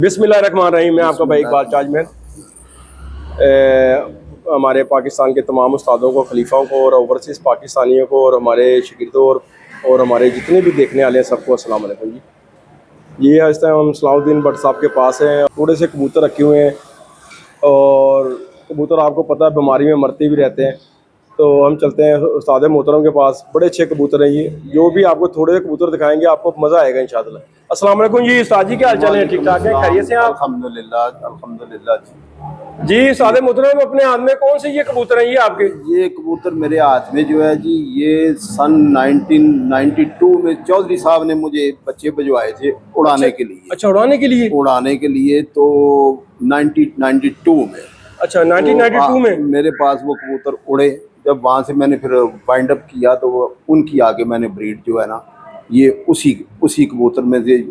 बिस्मिल्लाहिर्रहमानिर्रहीम। मैं आपका भाई इकबाल चाजमैन हमारे पाकिस्तान के तमाम उस्तादों को, खलीफाओं को और ओवरसीज़ पाकिस्तानियों को और हमारे शागिर्दों और हमारे जितने भी देखने वाले हैं सबको अस्सलाम वालेकुम जी। ये इस टाइम हम सलाहुद्दीन भट्ट साहब के पास हैं। थोड़े से कबूतर रखे हुए हैं और कबूतर आपको पता है बीमारी में मरते भी रहते हैं, तो हम चलते हैं उस्ताद मोहतरम के पास। बड़े अच्छे कबूतर हैं ये, जो भी आपको थोड़े से कबूतर दिखाएंगे आपको मज़ा आएगा इंशाअल्लाह। अस्सलाम वालेकुम जी उस्ताद जी, क्या हाल चाल है? ठीक ठाक है, खैरियत से आप? अल्हम्दुलिल्लाह अल्हम्दुलिल्लाह जी उस्ताद मोहतरम, अपने हाथ में कौन से ये कबूतर हैं ये आपके? ये कबूतर मेरे हाथ में जो है जी, ये सन 1992 में चौधरी साहब ने मुझे बच्चे भिजवाए थे उड़ाने के लिए। अच्छा, उड़ाने के लिए? उड़ाने के लिए तो 1992 में। अच्छा, 1992 में मेरे पास वो कबूतर उड़े। जब वहाँ से मैंने फिर वाइंड अप किया तो वो उनकी आगे मैंने ब्रीड जो है ना, ये उसी कबूतर में से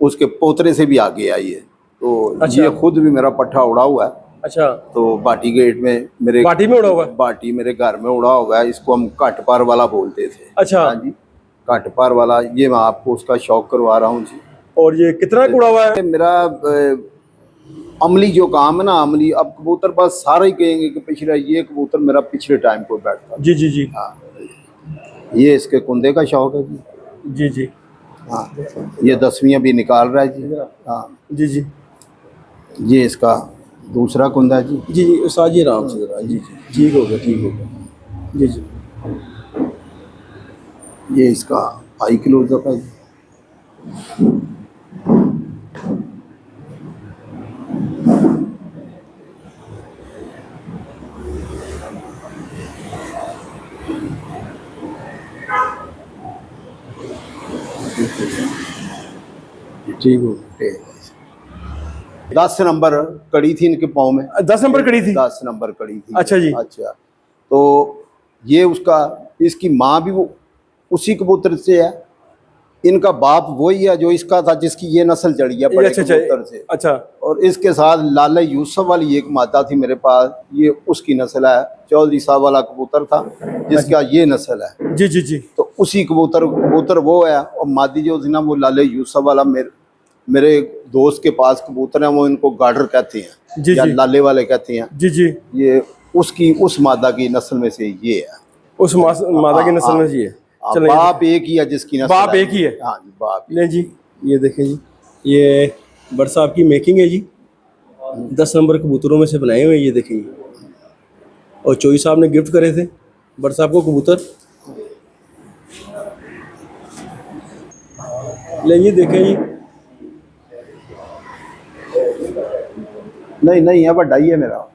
उसके पोतरे से भी आगे आई है। तो अच्छा। ये खुद भी मेरा पट्ठा उड़ा हुआ है। अच्छा, तो बाटी गेट में मेरे बाटी में उड़ा हुआ है? बाटी मेरे घर में उड़ा हुआ है। इसको हम काट पार वाला बोलते थे। अच्छा। हाँ जी, काट पार वाला। ये मैं आपको उसका शौक करवा रहा हूँ जी। और ये कितना उड़ा हुआ है? मेरा अमली जो काम है ना, अमली, अब कबूतर बस सारे ही कहेंगे कि पिछले, ये कबूतर मेरा पिछले टाइम को बैठता। जी जी जी। हाँ, ये इसके कुंदे का शौक है जी। जी जी। हाँ, ये 10वीं भी निकाल रहा है जी। हाँ जी जी। ये इसका दूसरा कुंदा जी। जी जी उस्ताद जी, आराम से जरा। जी जी, ठीक हो गया, ठीक हो गया। जी जी। ये इसका हाई क्लोजअप है जी। ठीक हो गया। 10 नंबर कड़ी थी इनके पाँव में। 10 नंबर कड़ी थी? 10 नंबर कड़ी थी। अच्छा जी। अच्छा, तो ये इसकी माँ भी वो उसी कबूतर से है। इनका बाप वही है जो इसका था, जिसकी ये नस्ल चढ़ी है बड़े कबूतर से। अच्छा। और इसके साथ लाला यूसुफ वाली एक मादा थी मेरे पास, ये उसकी नस्ल है। चौधरी साहब वाला कबूतर था जिसका ये नस्ल है। जी जी जी। तो उसी कबूतर वो है। और मादी जो थी ना, वो लाले यूसुफ वाला मेरे दोस्त के पास कबूतर है, वो इनको गार्डर कहते हैं। जी या जी। लाले वाले कहते हैं। जी जी। ये उस मादा की नस्ल में से ये है। उस मादा की नस्ल में जी है। चलो, बाप एक ही है जिसकी नस्ल बाप एक ही है। हाँ जी, बाप नहीं जी, ये देखें जी, ये भट्ट साहब की मेकिंग है जी। 10 नंबर कबूतरों में से बनाए हुए, ये देखें जी। और चोई साहब ने गिफ्ट करे थे भट्ट साहब को कबूतर। ले ये देखें जी। नहीं है, बड़ा ही है मेरा।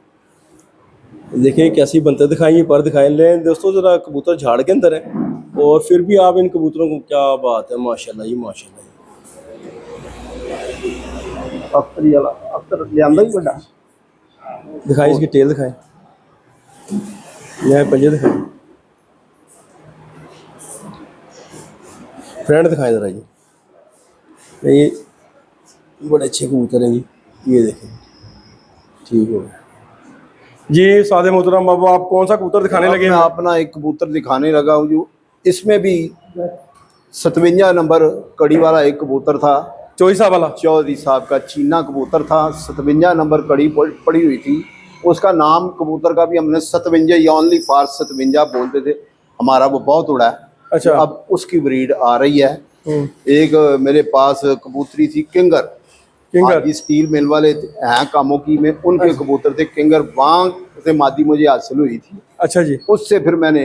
देखें कैसी बनते दिखाएं, ये पर दिखाएं। लें दोस्तों जरा, कबूतर झाड़ के अंदर है और फिर भी आप इन कबूतरों को, क्या बात है, माशाल्लाह जी माशाल्लाह। अख्तर ले आंदा ही बड़ा। दिखाएं, इसकी टेल दिखाएं, यहाँ पंजे दिखाएं, फ्रेंड दिखाएं जरा जी। ये बड़े अच्छे कबूतर हैं जी, ये देखें। ठीक हो गया जी। सादे मोहतरम, अब आप कौन सा कबूतर दिखाने लगे? मैं अपना एक कबूतर दिखाने लगा हूँ जो इसमें भी 57 नंबर कड़ी वाला एक कबूतर था। चोई साहब वाला? चौधरी साहब का चीना कबूतर था। 57 नंबर कड़ी पड़ी हुई थी। उसका नाम कबूतर का भी हमने 57 या ओनली फॉर 57 बोलते थे। हमारा वो बहुत उड़ा है। अच्छा। अब उसकी ब्रीड आ रही है। एक मेरे पास कबूतरी थी किंगर। मादी स्टील मिल वाले हैं कामों की में, उनके कबूतर थे किंगर। वहाँ से मादी मुझे हासिल हुई थी। अच्छा जी। उससे फिर मैंने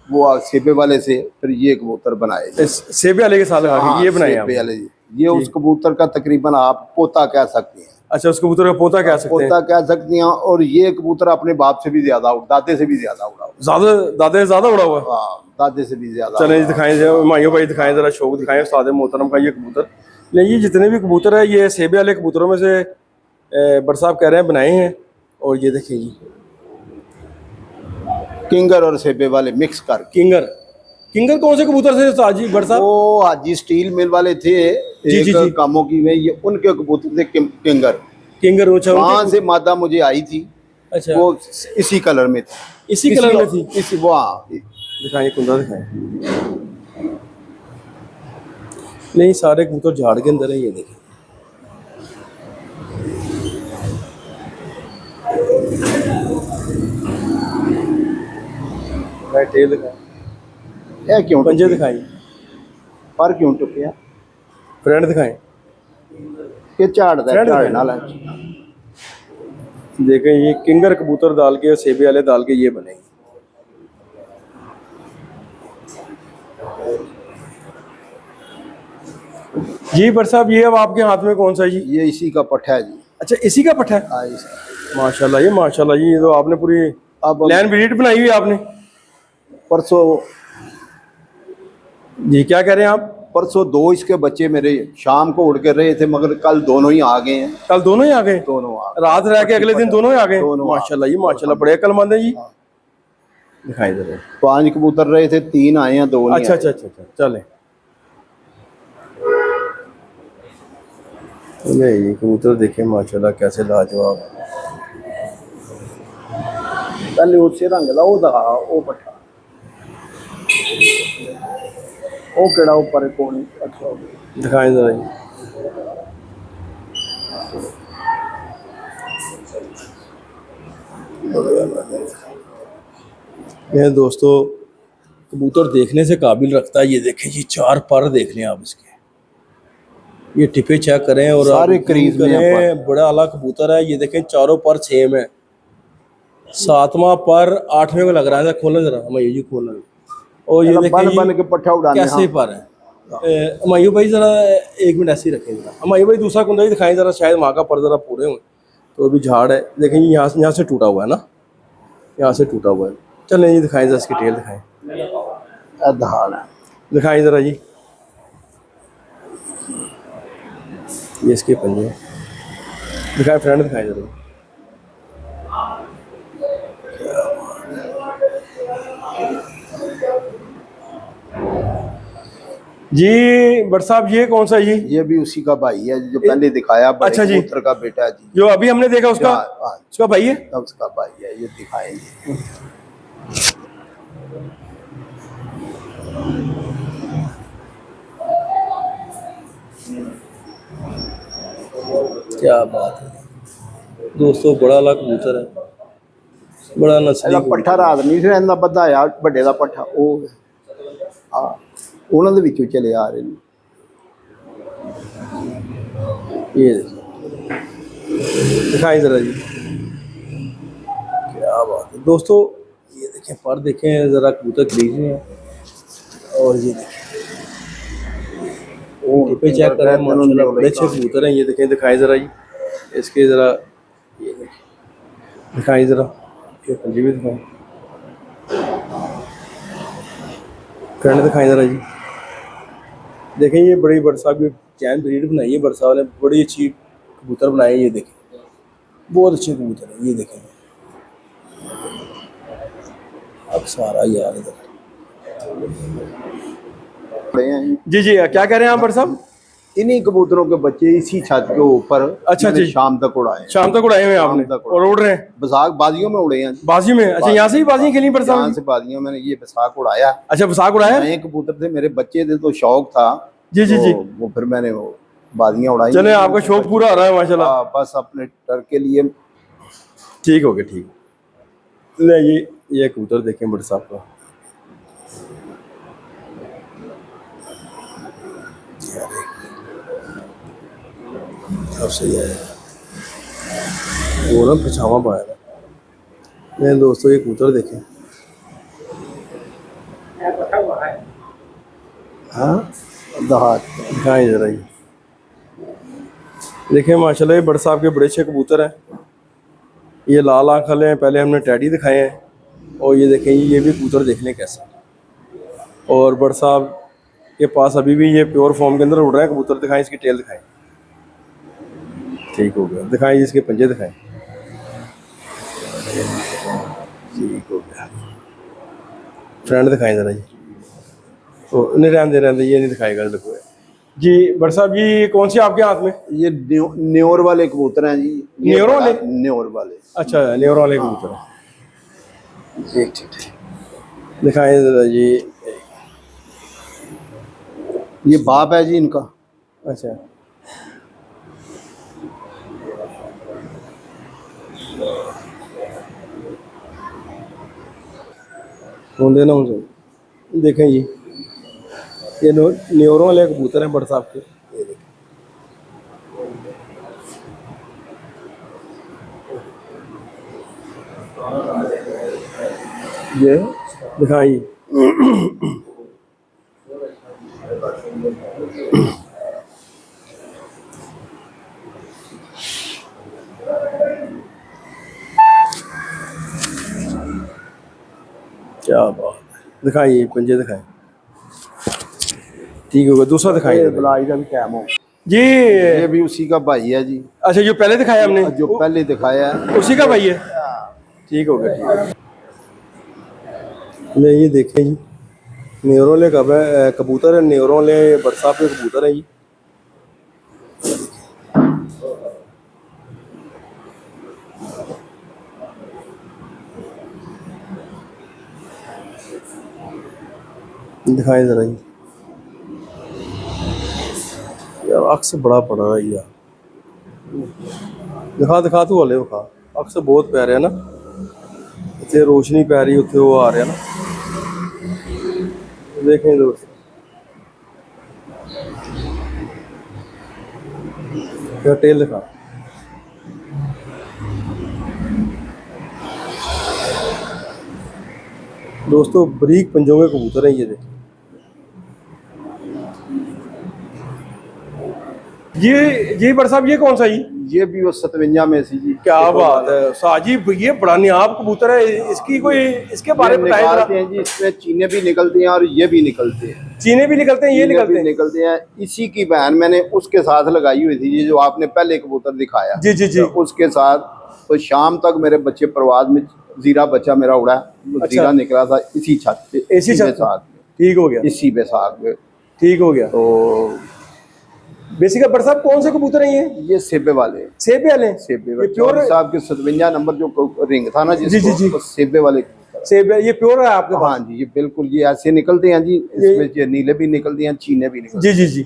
वो सेबे वाले से फिर ये कबूतर बनाए। सेबे वाले के साथ ये बनाए सेबे वाले। ये उस कबूतर का तकरीबन आप पोता कह सकते हैं। अच्छा, उस कबूतर का पोता कह सकते हैं? पोता कह सकते हैं। और ये कबूतर अपने बाप से भी ज्यादा, दादे से भी ज्यादा उड़ा हुआ। दादे से ज्यादा उड़ा हुआ? हाँ, दादे से भी ज्यादा। चले दिखाएं माइयों भाई, दिखाएं जरा, शौक दिखाएं उस्ताद मोहतरम का ये कबूतर। नहीं, ये जितने भी कबूतर है ये सेबे वाले कबूतरों में से भट्ट साहब कह रहे हैं बनाए हैं। और ये देखिए जी, किंगर और सेबे वाले मिक्स कर। किंगर कौन से कबूतर से उस्ताद जी भट्ट साहब? वो हाजी स्टील मिल वाले थे एक कामों की में, ये उनके कबूतर थे किंगर। वहाँ से मादा मुझे आई थी। अच्छा। वो इसी कलर में थी। इसी कलर में थी? इसी वो। दिखाएं कुंदा दिखाएं। नहीं, सारे कबूतर झाड़ के अंदर है, ये देखें। टेल दिखाएं, ये क्यों पंजे टुके? दिखाएं, पर क्यों टुके? फ्रंट दिखाएं। ये झाड़दा फ्रंट झाड़ दिखाएं। नाल देखें ये किंगर कबूतर डाल के और सेबे वाले डाल के ये बनेंगे। जी बट साहब ये अब आपके हाथ में कौन सा है जी? ये इसी का पट्ठा है जी। अच्छा इसी का पट्टा है। हाँ, इसका। माशाल्लाह ये तो आपने पूरी अब हम लैंड ब्रीड बनाई हुई है आपने। परसों जी क्या कह रहे हैं आप? परसों 2 इसके बच्चे मेरे शाम को उड़ के रहे थे, मगर कल दोनों ही आ गए हैं। कल दोनों ही आ गए? दोनों आ गए। रात रह के अगले दिन दोनों ही आ गए? दोनों आ माशाल्लाह गए। माशाल्लाह बड़े अक्लमंद हैं जी। हाँ। दिखाई दे रहे। 5 कबूतर रहे थे, 3 आए हैं, 2 नहीं अच्छा आए। अच्छा अच्छा अच्छा चले। नहीं ये कबूतर देखे माशाल्लाह कैसे लाजवाब। पहले उसे रंग दा वो दखा, वो पट्ठा वो केड़ा ऊपर कौन? अच्छा दिखाएं जरा जी। ये दोस्तों कबूतर देखने से काबिल रखता है। ये देखें जी 4 पर देख लें आप इसके, ये टिपे चेक करें और सारे आप क्रीज में करें। बड़ा आला कबूतर है ये देखें, चारों पर सेम है। 7वां पर 8वें को लग रहा है। खोलो जरा हमायूं जी, खोलो। और ये देखें बन जी बन के पट्ठा उड़ाने। कैसे हाँ, पर है। हमायूं भाई जरा 1 मिनट ऐसे ही रखें जरा। हमायूं भाई दूसरा कुंदा ही दिखाएं जरा, शायद वहाँ का पर जरा पूरे हों। तो अभी झाड़ है देखें जी, यहाँ से टूटा हुआ है ना, यहाँ से टूटा हुआ है। चलें जी दिखाएं जरा इसकी टेल दिखाएं, धाड़ है। दिखाएं जरा जी। ये इसके पंजे दिखाएं, फ्रंट दिखाएं जरा। जी बट साहब ये कौन सा? ये भी उसी का भाई है जो पहले दिखाया, बड़े अच्छा जी। कबूतर का बेटा है जी। जो अभी हमने देखा उसका, हाँ, उसका भाई है। उसका भाई है, ये दिखाएंगे। क्या बात है दोस्तों, बड़ा लाख कबूतर है, बड़ा नस्ली ਇਹਦਾ ਪੱਠਾ ਰਾਤ ਨਹੀਂ ਸੀ ਰਹਿੰਦਾ, ਬੱਧਾ ਆ ਵੱਡੇ ਦਾ ਪੱਠਾ ਉਹ ਆ ਉਹਨਾਂ ਦੇ ਵਿੱਚੋਂ ਚਲੇ ਆ ਰਹੇ ਨੇ। ये दिखाएं जरा जी। क्या बात है दोस्तों, ये देखें पर देखें जरा कबूतर क्रीज में है। और ये देखें टिपे चेक करें माशाल्लाह बड़े अच्छे कबूतर हैं। ये देखें, दिखाएं जरा जी इसके जरा, ये देखें दिखाएं जरा, ये पंजे भी दिखाएं, फ्रंट दिखाएं जरा जी। देखें ये बड़ी बड़ साहब की चैन ब्रीड बनाई है, बड़ साहब ने बड़ी अच्छी कबूतर बनाए हैं। ये देखें बहुत अच्छे कबूतर है। ये देखें अब सारा यार इधर। जी जी क्या कह रहे हैं आप बड़ साहब? इन्हीं कबूतरों के बच्चे इसी छत के ऊपर अच्छा मैंने जी। शाम तक उड़ाए। शाम तक उड़ाए हुए हैं आपने शाम तक और उड़ रहे हैं? बसाख बाजियों में उड़े हैं। बाजी में? अच्छा यहाँ से ही बाजी खेली बड़ यहाँ साहब? से बाजियों मैंने ये बसाख उड़ाया। अच्छा बसाख उड़ाया? नए कबूतर थे, मेरे बच्चे थे तो शौक था। जी जी तो जी। वो फिर मैंने वो बाजियां उड़ाई। चले आपका शौक पूरा हो रहा है माशाल्लाह। बस अपने डर के लिए। ठीक हो गया, ठीक। ले ये कबूतर देखें बड़े साहब का, अब सही है वो ना पछावा पाया। मेरे दोस्तों ये कबूतर देखें। हाँ दहाड़ दिखाएं जरा ये देखें माशाल्लाह, ये बड़े साहब के बड़े अच्छे कबूतर हैं। ये लाल आँख वाले हैं, पहले हमने टैडी दिखाए हैं। और ये देखें ये भी कबूतर देखने कैसे। और बड़ साहब के पास अभी भी ये प्योर फॉर्म के अंदर उड़ रहे हैं कबूतर। दिखाएं इसकी टेल दिखाएं, ठीक हो गया। दिखाएं इसके पंजे दिखाएं, ठीक हो गया। फ्रंट दिखाएं जरा जी। तो नहीं रहने ये नहीं दिखाएगा देखो जी। बड़ साहब ये कौन सी आपके हाथ में? ये न्योर वाले कबूतर हैं जी। न्योर वाले? न्योर वाले। अच्छा न्योर वाले कबूतर हैं। ठीक ठीक। दिखाएं जरा जी। ये बाप है जी इनका। अच्छा होंगे ना होंगे। देखें जी, ये न्यूरों वाले कबूतर हैं बट साहब के। ये देखें, ये दिखाई। क्या बात है, दिखाइए पंजे दिखाएं। ठीक होगा, दूसरा दिखाइए बुलाई का भी टाइम हो। जी। ये भी उसी का भाई है जी, अच्छा, जो पहले दिखाया हमने, जो पहले दिखाया है उसी का भाई है। ठीक हो गया, ठीक है। ले ये देखें जी, न्यूरोले कबूतर है, न्यूरोले बरसात के कबूतर है जी। दिखाएं जरा जी, यार अक्स बड़ा पड़ा है यार। दिखा दिखा तू हले विखा, अक्स बहुत प्यारे है ना, इतने रोशनी पै रही, उत्थे वो आ रहे हैं ना। देखें दोस्त, क्या टेल दिखा। दोस्तों बरीक पंजों के कबूतर हैं ये देखिए। ये बड़ साहब ये कौन सा जी? ये भी वो 57 में सी जी। क्या बात है साजिब, ये बड़ा नियाब कबूतर है, इसकी कोई इसके बारे में बताएं जरा। निकालते हैं जी, इसमें चीने भी निकलती हैं और ये भी निकलते हैं। चीने भी निकलते हैं, ये चीने निकलते भी हैं। निकलते हैं। इसी की बहन मैंने उसके साथ लगाई हुई थी, ये जो आपने पहले कबूतर दिखाया। जी जी जी। तो उसके साथ तो शाम तक मेरे बच्चे परवाज में जीरा बच्चा मेरा उड़ा, अच्छा। जीरा निकला था इसी छत पे, इसी छत साथ में। ठीक हो गया, इसी पे साथ में ठीक हो गया। तो बेसिकली बड़ साहब कौन से कबूतर हैं ये सेबे वाले, सेबे वाले? सेबे ये वाले प्योर साहब के 57 नंबर जो रिंग था ना जी जी जी। जिसको, वो सेबे वाले कबूतर। सेबे ये प्योर है आपके पास? हाँ जी, ये बिल्कुल ये ऐसे निकलते हैं जी, इसमें ये नीले भी निकलते हैं, चीने भी निकलते जी जी जी।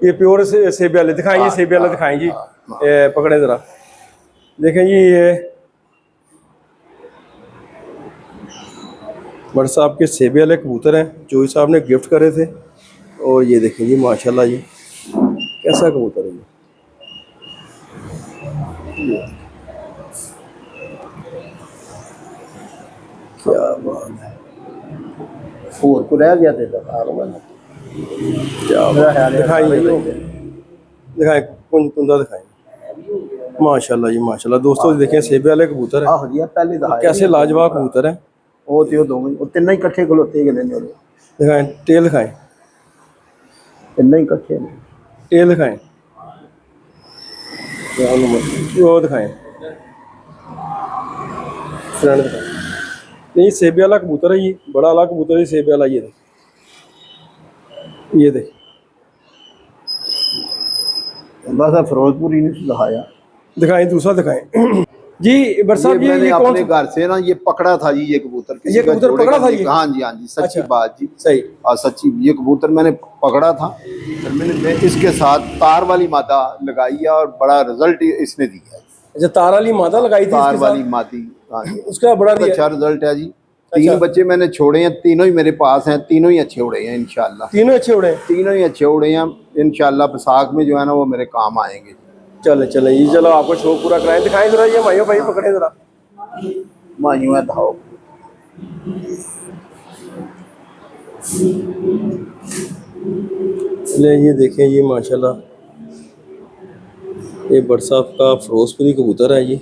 ये प्योर से सेबे वाले दिखाएं, ये सेबे वाला दिखाएं जी। पकड़े जरा, देखें जी, ये बड़ साहब के सेबे वाले कबूतर हैं, जोई साहब ने गिफ्ट करे थे। और ये देखें जी माशाल्लाह, ये कैसा कबूतर है ये, क्या बात है। और को रह गया था क्या बात है, दिखाइए दिखाएं, कुंदा दिखाएं। माशाल्लाह जी माशाल्लाह। दोस्तों देखें सेबे वाले कबूतर है, आहो जी पहले दहाई कैसे लाजवाब कबूतर है। ਉਹ ਤੇ ਉਹ ਦੋਵੇਂ ਉਹ ਤਿੰਨੇ ਹੀ ਇਕੱਠੇ ਖਲੋਤੇ ਗਏ ਨੇ, ਉਹਦੇ दिखाएं टेल, दिखाएं ਤਿੰਨੇ ਹੀ ਇਕੱਠੇ ਨੇ। टेल, दिखाएं वो दिखाएं, फ्रंट दिखाएं। नहीं सेबे वाला कबूतर है ये, बड़ा वाला कबूतर है सेबे वाला। ये देख, ये देख, बस अब फिरोजपुरी ने दिखाया दिखाएं, दूसरा दिखाएं जी। बरसात ये मैंने ये कौन अपने घर से ना ये पकड़ा था जी, ये कबूतर किसी ये का कबूतर जोड़े पकड़ा का था नहीं। ये? हाँ जी हाँ जी, सच्ची अच्छा। बात जी, सही। और सच्ची ये कबूतर मैंने पकड़ा था, फिर मैं इसके साथ तार वाली मादा लगाई है और बड़ा रिजल्ट इसने दिया है। अच्छा, तार वाली मादा लगाई थी तार इसके वाली साथ? मादी, हाँ जी, उसका बड़ा दिया। अच्छा रिजल्ट है जी। अच्छा। 3 बच्चे मैंने छोड़े हैं, तीनों ही मेरे पास हैं, तीनों ही अच्छे उड़े हैं इंशाल्लाह। तीनों अच्छे उड़े हैं? तीनों ही अच्छे उड़े हैं इंशाल्लाह। बैसाख में जो है ना वो मेरे काम आएंगे। चले चले ये, चलो आपको शौक पूरा कराएं। दिखाएं जरा ये भाइयों, भाई पकड़े जरा। मायूं है धाओ। ले ये देखें ये माशाल्लाह, ये बड़ साहब का फिरोजपुरी कबूतर है ये।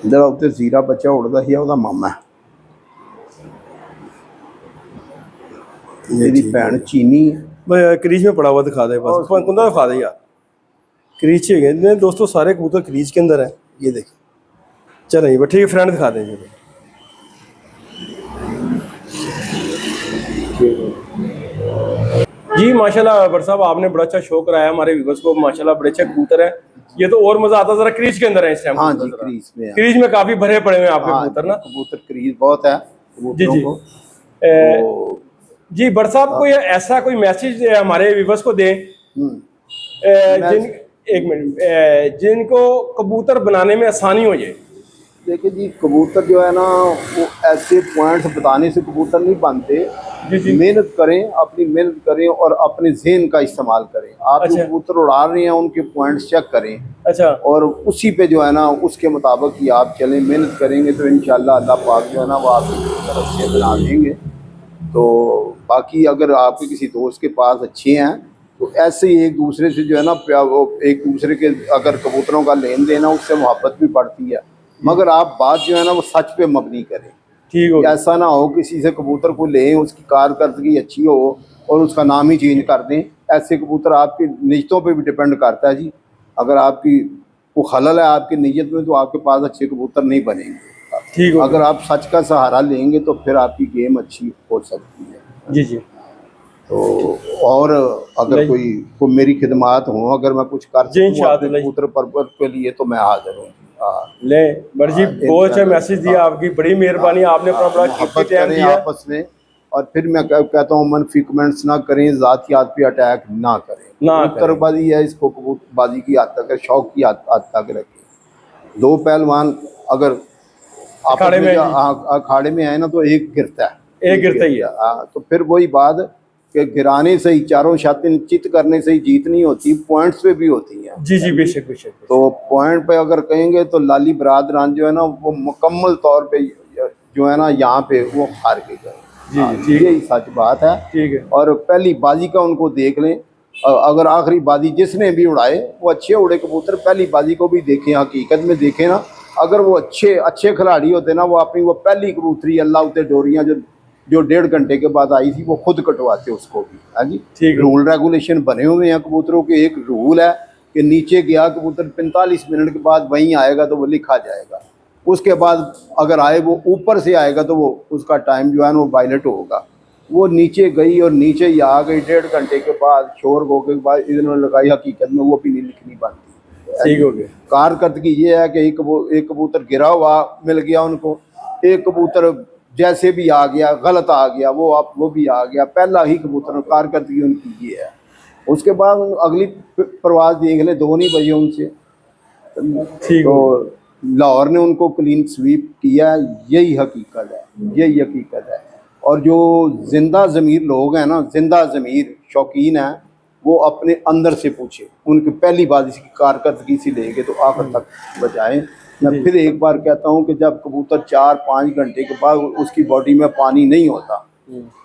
ਜਿਹੜਾ ਉੱਤੇ ਜ਼ੀਰਾ ਬੱਚਾ ਉੜਦਾ ਸੀ ਉਹਦਾ ਮਾਮਾ ਹੈ। ਇਹਦੀ ਭੈਣ ਚੀਨੀ ਹੈ। भाई क्रीज में पड़ा हुआ दिखा दे बस, कुंदा दिखा दे यार। क्रीज चाहिए इतने दोस्तों, सारे कबूतर क्रीज के अंदर है। ये देखें, चलो ये ठीक है, फ्रेंड दिखा दें जी। माशाल्लाह बड़ साहब आपने बड़ा अच्छा शो कराया हमारे व्यूअर्स को, माशाल्लाह बड़े अच्छे कबूतर है। ये तो और मजा आता जरा क्रीज के अंदर है इस टाइम। हाँ जी, क्रीज में है। क्रीज में काफी भरे पड़े हुए हैं आपके हाँ, कबूतर ना। कबूतर क्रीज बहुत है जी कबूतरों जी। को। जी बड़ साहब कोई ऐसा कोई मैसेज हमारे व्यूअर्स को दें एक मिनट, जिनको कबूतर बनाने में आसानी हो जाए। देखिए जी, कबूतर जो है ना वो ऐसे पॉइंट्स बताने से कबूतर नहीं बनते। जी जी। मेहनत करें, अपनी मेहनत करें और अपने जहन का इस्तेमाल करें। आप जो अच्छा कबूतर उड़ा रहे हैं उनके पॉइंट्स चेक करें अच्छा। और उसी पे जो है ना उसके मुताबिक ही आप चलें। मेहनत करेंगे तो इंशाल्लाह अल्लाह पाक जो है ना वो आपके कबूतर अच्छे बना देंगे। तो बाकी अगर आपके किसी दोस्त के पास अच्छे हैं तो ऐसे ही एक दूसरे से जो है ना वो एक दूसरे के अगर कबूतरों का लेन देन है उससे मोहब्बत भी बढ़ती है। मगर आप बात जो है ना वो सच पे मबनी करें। ठीक हो गया। ऐसा ना हो किसी से कबूतर को लें, उसकी कारकर्दगी अच्छी हो और उसका नाम ही चेंज कर दें। ऐसे कबूतर आपकी नीयतों पे भी डिपेंड करता है जी। अगर आपकी वो खलल है आपकी नीयत में तो आपके पास अच्छे कबूतर नहीं बनेंगे। ठीक हो अगर गया। आप सच का सहारा लेंगे तो फिर आपकी गेम अच्छी हो सकती है। जी जी। तो और अगर नहीं। कोई मेरी खिदमात हो, अगर मैं कुछ कर जी सकूँ अपने इंशाअल्लाह जी। कबूतर परवर के लिए तो मैं हाजिर हूँ। हाँ ले बड़ी जी, बहुत अच्छा मैसेज दिया, आपकी बड़ी मेहरबानी, आपने अपना बड़ा कीमती मोहब्बत टाइम करें दिया। आपस में। और फिर मैं कहता हूँ मनफी कमेंट्स ना करें, ज़ातियात पे अटैक ना करें। ना करें। कबूतरबाजी है, इसको कबूतरबाजी की हद तक है, शौक की हद तक रखें। दो पहलवान अगर आपस अखाड़े में में जो जी, अखाड़े में आए ना तो एक गिरता है, एक गिरता ही है। तो फिर वही बात कि गिराने से ही, चारों शातिन चित करने से ही जीत नहीं होती, पॉइंट्स पे भी होती है। जी जी, बेशक बेशक। तो पॉइंट पे अगर कहेंगे तो लाली बरादरान जो है ना वो मुकम्मल तौर पे जो है ना यहाँ पे वो हार के गए। जी जी ठीक यही सच बात है। ठीक है। और पहली बाजी का उनको देख लें। अगर आखिरी बाजी जिसने भी उड़ाए वो अच्छे उड़े कबूतर, पहली बाजी को भी देखें, हकीकत में देखें ना। अगर वो अच्छे अच्छे खिलाड़ी होते ना वो अपनी वो पहली कबूतरी अल्लाह उते डोरियाँ जो 1.5 घंटे के बाद आई थी वो खुद कटवाते उसको भी। हाँ जी, ठीक है। रूल रेगुलेशन बने हुए हैं कबूतरों के। एक रूल है कि नीचे गया कबूतर 45 मिनट के बाद वहीं आएगा तो वो लिखा जाएगा। उसके बाद अगर आए वो ऊपर से आएगा तो वो उसका टाइम जो है ना वो वायलेट होगा। वो नीचे गई और नीचे ही आ गई 1.5 घंटे के बाद, शोर हो के बाद इन्होंने लगाई, हकीकत में वो भी नहीं लिखनी बनती। ठीक हो गया। कारकर्दगी ये है कि एक कबूतर गिरा हुआ मिल गया उनको, एक कबूतर जैसे भी आ गया, गलत आ गया, वो भी आ गया, पहला ही कबूतर, कारकर्दगी उनकी ये है। उसके बाद अगली प्रवास देख ले, 2 नहीं बजे उनसे। ठीक तो हो गया। लाहौर ने उनको क्लीन स्वीप किया, यही हकीकत है, यही हकीकत है। और जो जिंदा ज़मीर लोग हैं ना, जिंदा ज़मीर शौकीन हैं, वो अपने अंदर से पूछे, उनकी पहली बाजी की कारकर्दगी से लेके तो आखिर तक बजाएं। मैं जी फिर एक बार कहता हूँ कि जब कबूतर 4-5 घंटे के बाद उसकी बॉडी में पानी नहीं होता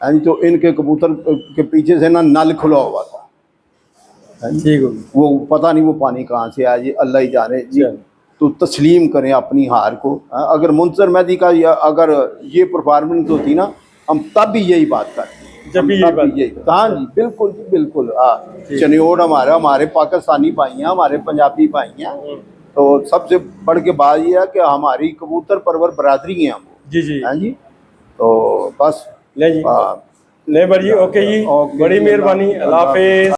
है तो इनके कबूतर के पीछे से ना नल खुला हुआ था। ठीक हो गया। वो पता नहीं वो पानी कहाँ से आया, ये अल्लाह ही जाने जी। चल। तो तस्लीम करें अपनी हार को। अगर मुंसर मेहदी का अगर ये परफॉर्मेंस होती ना, हम तब भी यही बात करते, जब भी यही बात। हाँ जी, बिल्कुल जी बिल्कुल। हाँ, चनियोड़ हमारे पाकिस्तानी भाई हैं, हमारे पंजाबी भाई हैं। तो सबसे बढ़ के बात ये है कि हमारी कबूतर परवर बरादरी हैं हम। जी जी। हाँ जी, तो बस ले जी, ले बड़ी जी, ओके जी, ओके बड़ी जी, मेहरबानी, अल्लाह हाफिज़।